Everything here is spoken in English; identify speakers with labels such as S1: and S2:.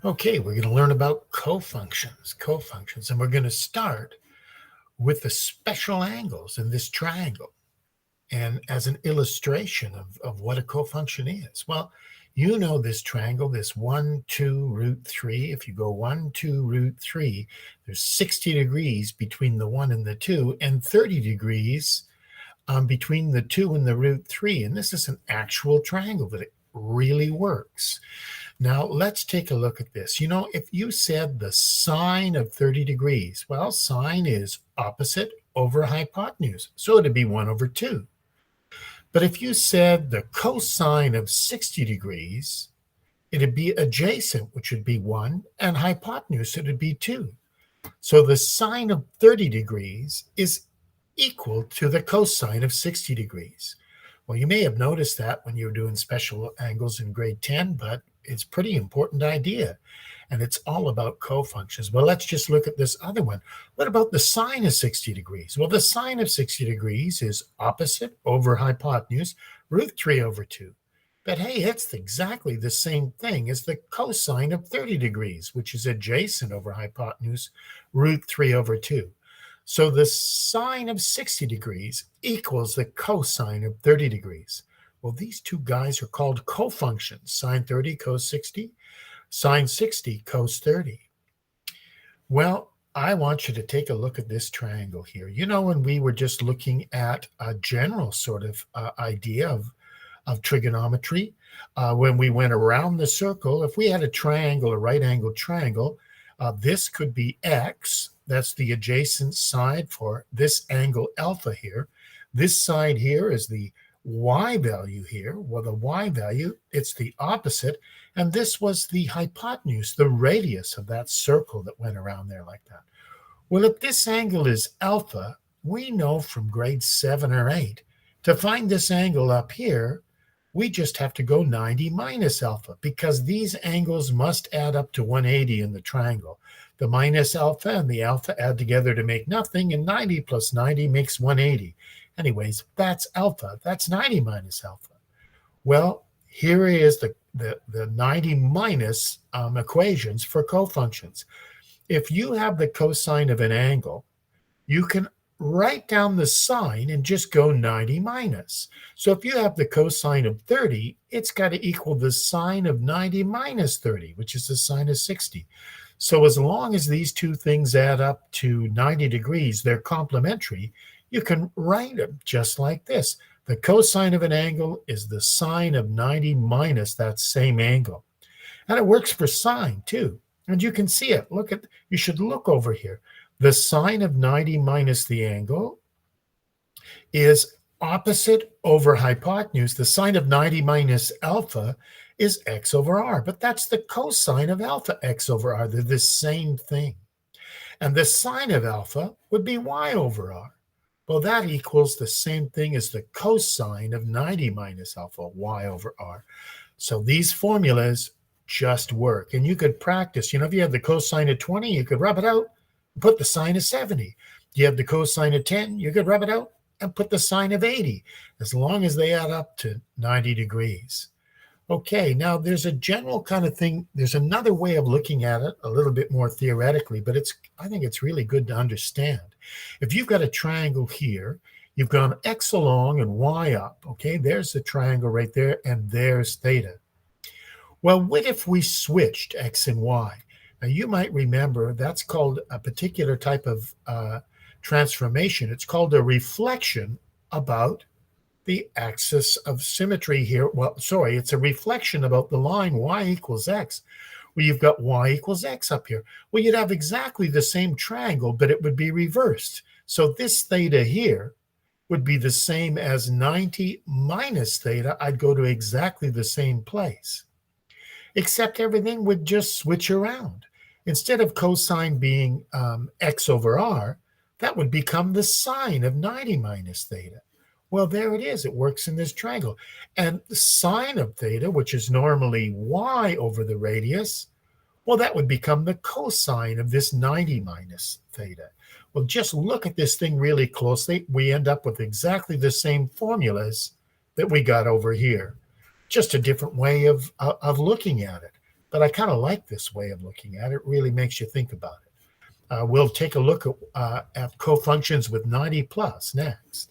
S1: Okay, we're going to learn about cofunctions, and we're going to start with the special angles in this triangle and as an illustration of what a cofunction is. Well, you know this triangle, this 1, 2, root 3. If you go 1, 2, root 3, there's 60 degrees between the 1 and the 2 and 30 degrees between the 2 and the root 3. And this is an actual triangle, but it really works. Now, let's take a look at this. You know, if you said the sine of 30 degrees, well, sine is opposite over hypotenuse, so it'd be 1 over 2. But if you said the cosine of 60 degrees, it'd be adjacent, which would be 1, and hypotenuse, it'd be 2. So the sine of 30 degrees is equal to the cosine of 60 degrees. Well, you may have noticed that when you were doing special angles in grade 10, but it's a pretty important idea, and it's all about cofunctions. Well, let's just look at this other one. What about the sine of 60 degrees? Well, the sine of 60 degrees is opposite over hypotenuse, root 3 over 2. But hey, it's exactly the same thing as the cosine of 30 degrees, which is adjacent over hypotenuse, root 3 over 2. So the sine of 60 degrees equals the cosine of 30 degrees. Well, these two guys are called cofunctions, sine 30 cos 60, sine 60 cos 30. Well, I want you to take a look at this triangle here. You know, when we were just looking at a general sort of idea of trigonometry, when we went around the circle, if we had a triangle, a right-angled triangle, this could be x. That's the adjacent side for this angle alpha here. This side here is the y value here. Well, the y value, it's the opposite. And this was the hypotenuse, the radius of that circle that went around there like that. Well, if this angle is alpha, we know from grade 7 or 8, to find this angle up here, we just have to go 90 minus alpha, because these angles must add up to 180 in the triangle. The minus alpha and the alpha add together to make nothing, and 90 plus 90 makes 180. Anyways, that's alpha. That's 90 minus alpha. Well, here is the 90 minus equations for cofunctions. If you have the cosine of an angle, you can write down the sine and just go 90 minus. So if you have the cosine of 30, it's got to equal the sine of 90 minus 30, which is the sine of 60. So as long as these two things add up to 90 degrees, they're complementary, you can write them just like this. The cosine of an angle is the sine of 90 minus that same angle. And it works for sine too. And you can see it. You should look over here. The sine of 90 minus the angle is opposite over hypotenuse. The sine of 90 minus alpha is x over r, but that's the cosine of alpha x over r. They're the same thing. And the sine of alpha would be y over r. Well, that equals the same thing as the cosine of 90 minus alpha, y over r. So these formulas just work. And you could practice. You know, if you have the cosine of 20, you could rub it out and put the sine of 70. You have the cosine of 10, you could rub it out and put the sine of 80, as long as they add up to 90 degrees. Okay, now there's a general kind of thing. There's another way of looking at it a little bit more theoretically, but I think it's really good to understand. If you've got a triangle here, you've gone x along and y up. Okay, there's the triangle right there, and there's theta. Well, what if we switched x and y? Now, you might remember that's called a particular type of transformation. It's called a reflection about the axis of symmetry here. Well, sorry, it's a reflection about the line y equals x, where you've got y equals x up here. Well, you'd have exactly the same triangle, but it would be reversed. So this theta here would be the same as 90 minus theta. I'd go to exactly the same place, except everything would just switch around. Instead of cosine being x over r, that would become the sine of 90 minus theta. Well, there it is. It works in this triangle. And the sine of theta, which is normally y over the radius, well, that would become the cosine of this 90 minus theta. Well, just look at this thing really closely. We end up with exactly the same formulas that we got over here. Just a different way of looking at it. But but I kind of like this way of looking at it. It really makes you think about it. We'll take a look at cofunctions with 90 plus next.